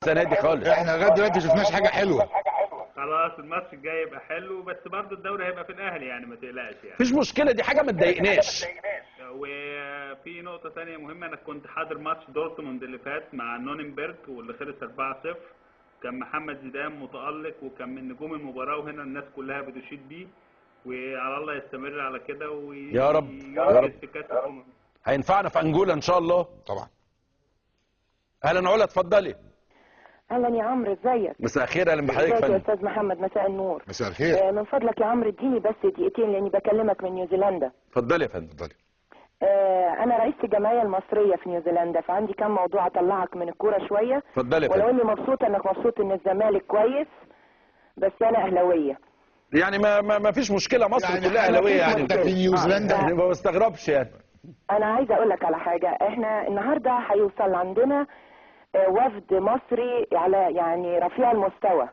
السنه دي خالص. احنا لغايه دلوقتي ما شفناش حاجه حلوه. خلاص الماتش الجاي يبقى حلو، بس برضه الدوري هيبقى في الاهلي يعني، ما تقلقش يعني. مفيش مشكله، دي حاجه ما تضايقناش. وفي نقطة تانية مهمة، أنا كنت حاضر ماتش دورتموند اللي فات مع نوننبرج واللي خلص 4-0. كان محمد زيدان متألق وكان من نجوم المباراة، وهنا الناس كلها بتشيد بيه، وعلى الله يستمر على كده يا رب يا رب في كأس الأمم. هينفعنا في انجولا ان شاء الله. طبعا. اهلا علا، اتفضلي. اهلا يا عمرو، ازيك؟ مساء الخير، اهلا بحضرتك يا ازيك يا فندم. استاذ محمد؟ مساء النور. مساء الخير. من فضلك يا عمرو اديني بس دقيقتين لاني بكلمك من نيوزيلندا. اتفضلي يا فندم. اتفضلي. انا رئيسة الجمعية المصرية في نيوزيلندا، فعندي كم موضوع اطلعك من الكورة شوية. اتفضلي يا ولو فندم. اني مبسوطة انك مبسوط ان الزمالك كويس، بس انا اهلاوية. يعني ما فيش مشكله، مصر يعني كلها اهلاويه يعني. انت في نيوزيلندا. يعني ما بستغربش يعني. انا عايزة اقول لك على حاجة، احنا النهاردة هيوصل عندنا وفد مصري على يعني رفيع المستوى.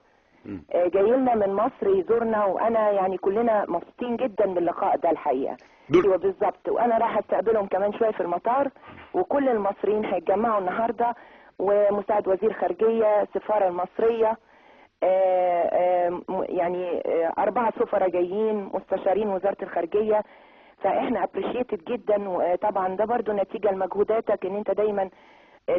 جاي لنا من مصر يزورنا، وانا يعني كلنا مبسوطين جدا باللقاء ده الحقيقه. ايوه بالظبط، وانا راح استقبلهم كمان شويه في المطار، وكل المصريين هيتجمعوا النهارده، ومساعد وزير خارجيه، السفاره المصريه، يعني 4 سفراء جايين، مستشارين وزاره الخارجيه. فاحنا ابريشيتد جدا، وطبعا ده برضو نتيجه لمجهوداتك ان انت دايما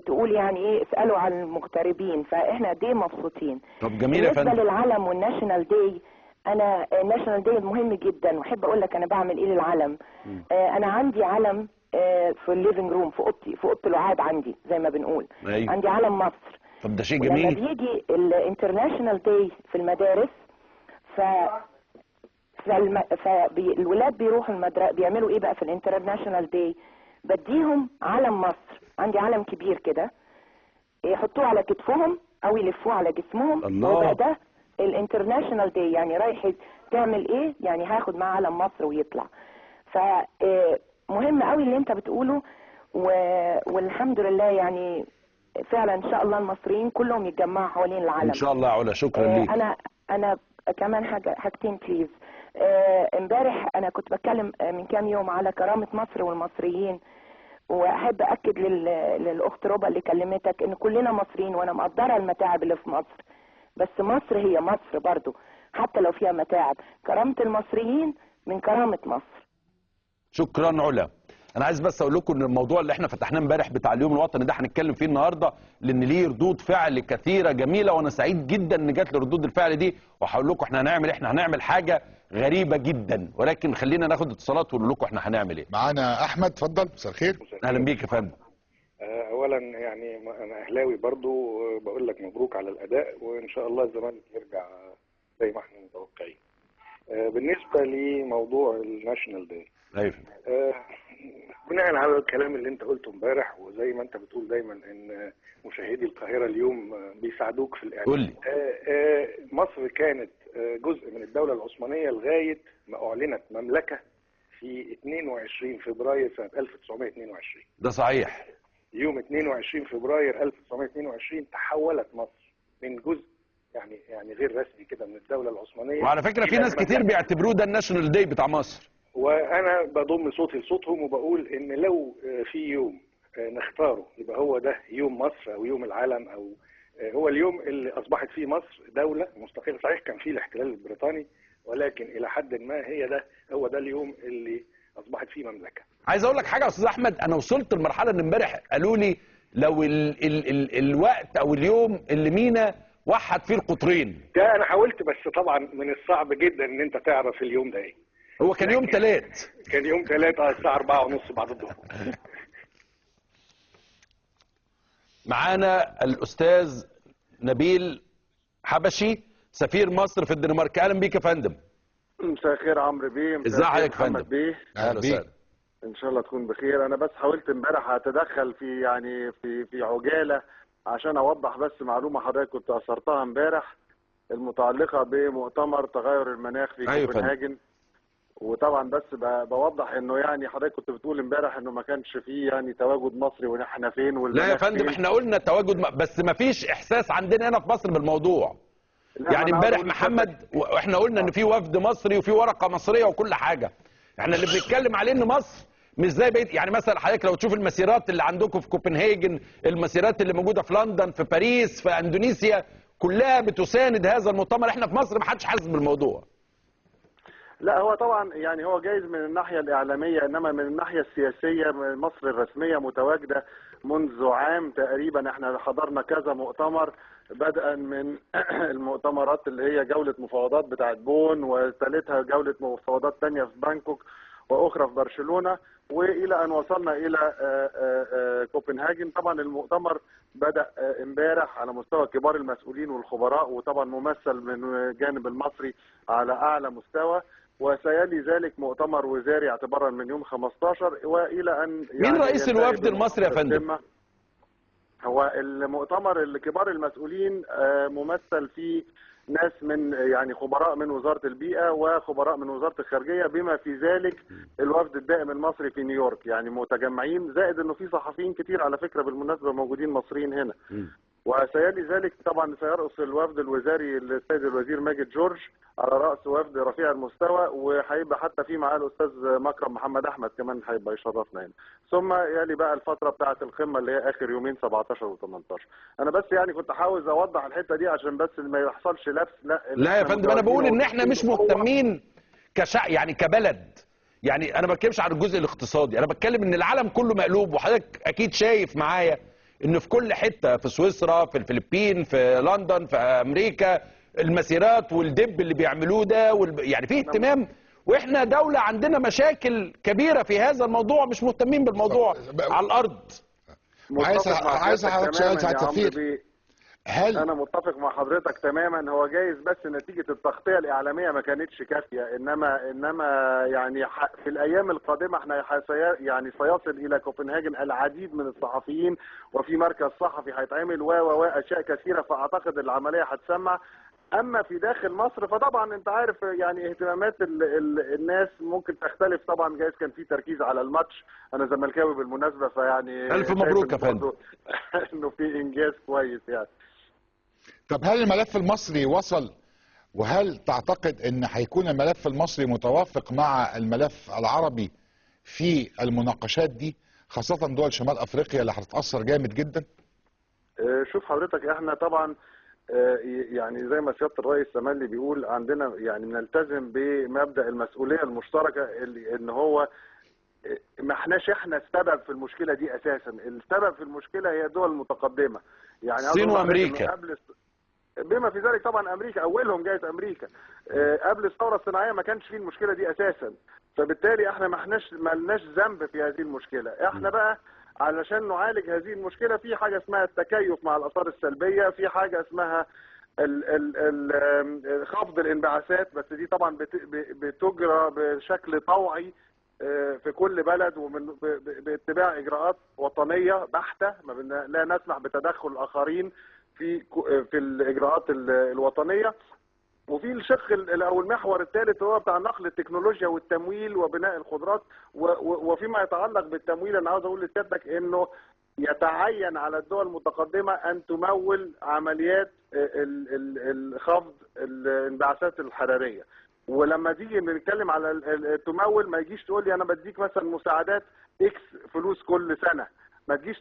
تقول يعني ايه اسالوا عن المغتربين، فاحنا قد ايه مبسوطين. طب جميل يا فندم. بالنسبه للعلم والناشونال داي، انا الناشونال داي مهم جدا، واحب اقول لك انا بعمل ايه للعلم. انا عندي علم في الليفنج روم، في اوضتي، في اوضه القعاد عندي زي ما بنقول. أيوة. عندي علم مصر. طب ده شيء لما جميل. بيجي الانترناشونال داي في المدارس، فالولاد بيروحوا بيعملوا ايه بقى في الانترناشونال داي؟ بديهم علم مصر، عندي علم كبير كده، يحطوه على كتفهم او يلفوه على جسمهم. الله. ويبقى ده الانترناشونال داي، يعني رايح تعمل ايه؟ يعني هاخد معاه علم مصر ويطلع. فمهم قوي اللي انت بتقوله، والحمد لله يعني فعلا ان شاء الله المصريين كلهم يتجمعوا حوالين العلم ان شاء الله يا علا، شكرا ليك. انا كمان حاجتين بليز. امبارح انا كنت بتكلم من كام يوم على كرامة مصر والمصريين، واحب اكد للاخت ربا اللي كلمتك ان كلنا مصريين، وانا مقدره المتاعب اللي في مصر، بس مصر هي مصر برضو حتى لو فيها متاعب. كرامة المصريين من كرامة مصر. شكرا علا. انا عايز بس اقول لكم ان الموضوع اللي احنا فتحناه امبارح بتاع اليوم الوطني ده هنتكلم فيه النهارده، لان ليه ردود فعل كثيره جميله، وانا سعيد جدا ان جات لي ردود الفعل دي، وهقول لكم احنا هنعمل ايه. احنا هنعمل حاجه غريبه جدا، ولكن خلينا ناخد اتصالات ونقول لكم احنا هنعمل ايه. معانا احمد، اتفضل. مساء الخير. اهلا بيك يا فندم. اولا يعني انا اهلاوي برضو، بقول لك مبروك على الاداء، وان شاء الله الزمالك يرجع زي ما احنا متوقعين. بالنسبه لموضوع الناشونال داي، ايوه، بناء على الكلام اللي انت قلته امبارح، وزي ما انت بتقول دايما ان مشاهدي القاهره اليوم بيساعدوك في الاعلام. قول لي. مصر كانت جزء من الدوله العثمانيه لغايه ما اعلنت مملكه في 22 فبراير سنه 1922. ده صحيح. يوم 22 فبراير 1922 تحولت مصر من جزء يعني غير رسمي كده من الدوله العثمانيه. وعلى فكره في ناس كتير بيعتبروه ده الناشونال داي بتاع مصر، وانا بضم صوتي لصوتهم وبقول ان لو في يوم نختاره يبقى هو ده يوم مصر او يوم العالم، او هو اليوم اللي اصبحت فيه مصر دوله مستقله. صحيح كان فيه الاحتلال البريطاني، ولكن الى حد ما هو ده اليوم اللي اصبحت فيه مملكه. عايز اقول لك حاجه يا استاذ احمد، انا وصلت لمرحله ان امبارح قالوا لي لو الوقت او اليوم اللي مينا وحد فيه القطرين. ده انا حاولت، بس طبعا من الصعب جدا ان انت تعرف اليوم ده ايه. هو كان يوم ثلاث. كان يوم 3 الساعه 4:30 بعد الظهر. معانا الاستاذ نبيل حبشي، سفير مصر في الدنمارك. اهلا بيك يا فندم. مساء الخير عمرو بيه. ازي حضرتك يا فندم؟ بيه. اهلا وسهلا. ان شاء الله تكون بخير. انا بس حاولت امبارح اتدخل في يعني في عجاله عشان اوضح بس معلومه حضرتك كنت اثرتها امبارح، المتعلقه بمؤتمر تغير المناخ في كوبنهاجن. وطبعا بس بوضح انه يعني حضرتك كنت بتقول امبارح انه ما كانش فيه يعني تواجد مصري ونحن فين لا يا فندم، احنا قلنا تواجد بس ما فيش احساس عندنا هنا في مصر بالموضوع. يعني امبارح محمد واحنا قلنا ان في وفد مصري وفي ورقه مصريه وكل حاجه. احنا اللي بنتكلم عليه ان مصر مش زي بقيت يعني مثلا حضرتك لو تشوف المسيرات اللي عندكم في كوبنهاجن، المسيرات اللي موجوده في لندن، في باريس، في اندونيسيا، كلها بتساند هذا المؤتمر. احنا في مصر ما حدش حاسس بالموضوع. لا هو طبعا يعني هو جايز من الناحيه الاعلاميه، انما من الناحيه السياسيه مصر الرسميه متواجده منذ عام تقريبا. احنا حضرنا كذا مؤتمر، بدءا من المؤتمرات اللي هي جوله مفاوضات بتاعت بون، وثالثها جوله مفاوضات ثانيه في بانكوك، واخرى في برشلونه، والى ان وصلنا الى كوبنهاجن. طبعا المؤتمر بدأ امبارح على مستوى كبار المسؤولين والخبراء، وطبعا ممثل من الجانب المصري على اعلى مستوى، وسيلي ذلك مؤتمر وزاري اعتبارا من يوم 15 والى ان مين رئيس الوفد المصري يا فندم؟ هو المؤتمر اللي كبار المسؤولين ممثل فيه ناس من يعني خبراء من وزارة البيئة وخبراء من وزارة الخارجية، بما في ذلك الوفد الدائم المصري في نيويورك، يعني متجمعين، زائد انه في صحفيين كتير على فكرة بالمناسبة موجودين مصريين هنا. وسيلي ذلك طبعا سيرأس الوفد الوزاري السيد الوزير ماجد جورج على رأس وفد رفيع المستوى، وهيبقى حتى في معاه الأستاذ مكرم محمد أحمد كمان هيبقى يشرفنا هنا. ثم يلي بقى الفترة بتاعة القمة اللي هي آخر يومين 17 و18. أنا بس يعني كنت عاوز أوضح الحتة دي عشان بس ما يحصلش لبس. لا يا فندم، أنا بقول إن إحنا مش مهتمين يعني كبلد. يعني أنا ما بتكلمش عن الجزء الاقتصادي، أنا بتكلم إن العالم كله مقلوب، وحضرتك أكيد شايف معايا ان في كل حته، في سويسرا، في الفلبين، في لندن، في امريكا، المسيرات والدب اللي بيعملوه ده يعني فيه اهتمام، واحنا دوله عندنا مشاكل كبيره في هذا الموضوع، مش مهتمين بالموضوع على الارض. عايز احط سؤال سعاده السفير. هل انا متفق مع حضرتك تماما. هو جايز بس نتيجه التغطيه الاعلاميه ما كانتش كافيه، انما يعني في الايام القادمه احنا يعني سيصل الى كوبنهاجن العديد من الصحفيين، وفي مركز صحفي هيتعمل واشياء كثيره، فاعتقد العمليه هتسمع. اما في داخل مصر فطبعا انت عارف يعني اهتمامات الناس ممكن تختلف. طبعا جايز كان في تركيز على الماتش، انا زملكاوي بالمناسبه، فيعني الف مبروك يا فندم انه في انجاز كويس يعني. طب هل الملف المصري وصل، وهل تعتقد ان هيكون الملف المصري متوافق مع الملف العربي في المناقشات دي، خاصة دول شمال افريقيا اللي هتتأثر جامد جدا؟ شوف حضرتك، احنا طبعا يعني زي ما سيادة الرئيس تملي بيقول، عندنا يعني بنلتزم بمبدأ المسؤولية المشتركة، اللي ان هو ما احناش احنا السبب في المشكلة دي اساسا. السبب في المشكلة هي الدول المتقدمة، يعني الصين وامريكا، قبل بما في ذلك طبعا امريكا، اولهم جايه امريكا. قبل الثوره الصناعيه ما كانش فيه المشكله دي اساسا، فبالتالي احنا ما لناش ذنب في هذه المشكله. احنا بقى علشان نعالج هذه المشكله في حاجه اسمها التكيف مع الاثار السلبيه، في حاجه اسمها خفض الانبعاثات، بس دي طبعا بتجرى بشكل طوعي في كل بلد باتباع اجراءات وطنيه بحته، لا نسمح بتدخل الاخرين في الاجراءات الوطنيه. وفي الشق او المحور الثالث هو بتاع نقل التكنولوجيا والتمويل وبناء القدرات. وفيما يتعلق بالتمويل انا عاوز اقول لسيادتك انه يتعين على الدول المتقدمه ان تمول عمليات خفض الانبعاثات الحراريه. ولما تيجي بنتكلم على تمول، ما يجيش تقول لي انا بديك مثلا مساعدات اكس فلوس كل سنه، ما تجيش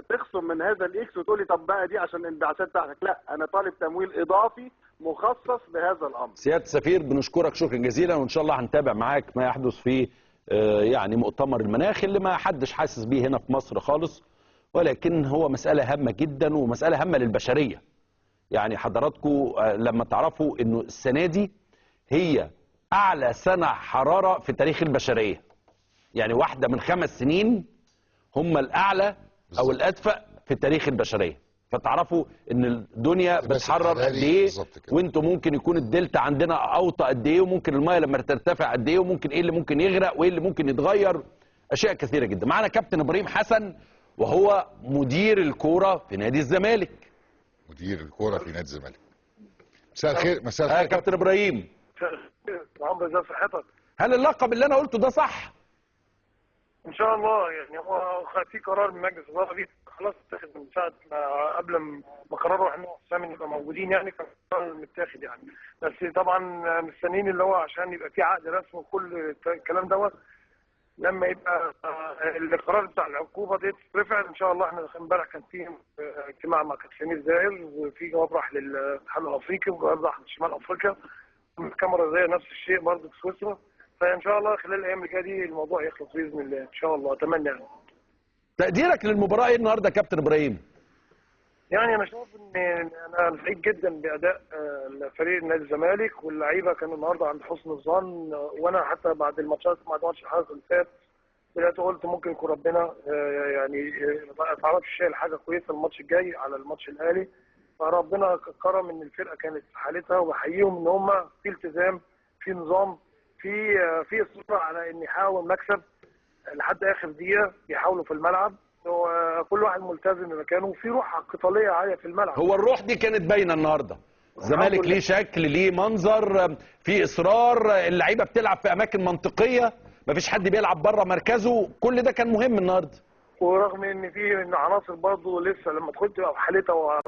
تخصم من هذا الاكس وتقول لي طب بقى دي عشان الانبعاثات بتاعتك. لا، انا طالب تمويل اضافي مخصص لهذا الامر. سياده السفير بنشكرك شكرا جزيلا، وان شاء الله هنتابع معاك ما يحدث في يعني مؤتمر المناخ اللي ما حدش حاسس بيه هنا في مصر خالص، ولكن هو مساله هامه جدا ومساله هامه للبشريه. يعني حضراتكم لما تعرفوا انه السنه دي هي اعلى سنه حراره في تاريخ البشريه، يعني واحده من 5 سنين هم الاعلى او الادفأ في تاريخ البشريه، فتعرفوا ان الدنيا بتحرر قد ايه، وانتم ممكن يكون الدلتا عندنا اوطى قد ايه، وممكن الميه لما ترتفع قد ايه، وممكن ايه اللي ممكن يغرق وايه اللي ممكن يتغير، اشياء كثيره جدا. معنا كابتن ابراهيم حسن وهو مدير الكوره في نادي الزمالك. مدير الكوره في نادي الزمالك. مساء الخير. مساء الخير كابتن ابراهيم. عمرو، ازي صحتك؟ هل اللقب اللي انا قلته ده صح؟ ان شاء الله. يعني هو في قرار من مجلس الاداره دي خلاص اتاخد من ساعه ما قبل ما قرروا احنا حسام نبقى موجودين، يعني كان قرار متاخد يعني. بس طبعا مستنيين اللي هو عشان يبقى في عقد رسمي وكل الكلام دوت. لما يبقى القرار بتاع العقوبه دي تترفع ان شاء الله. احنا امبارح كان في اجتماع مع كابتن سمير زاهر، وفي جواب راح للاتحاد الافريقي وجواب راح لشمال افريقيا، والمحكمه الرياضيه نفس الشيء برضه في سويسرا. فان شاء الله خلال الايام اللي جايه دي الموضوع يخلص باذن الله ان شاء الله، اتمنى يعني. تقديرك للمباراه ايه النهارده يا كابتن ابراهيم؟ يعني انا شايف ان انا سعيد جدا باداء فريق نادي الزمالك، واللعيبه كانوا النهارده عند حسن الظن. وانا حتى بعد الماتشات بعد ماتش الحرس اللي فات بدات قلت ممكن يكون ربنا يعني ما تعرفش شايل حاجه كويسه الماتش الجاي على الماتش الاهلي. فربنا كرم ان الفرقه كانت في حالتها، وبحييهم ان هم في التزام، في نظام، في اصرار على ان يحاول مكسب لحد اخر دقيقه، بيحاولوا في الملعب، وكل واحد ملتزم بمكانه، وفي روح قتاليه عاليه في الملعب. هو الروح دي كانت باينه النهارده. الزمالك ليه شكل، ليه منظر، في اصرار، اللعيبه بتلعب في اماكن منطقيه، مفيش حد بيلعب بره مركزه، كل ده كان مهم النهارده. ورغم ان في عناصر برضه لسه لما تدخل تبقى في حالتها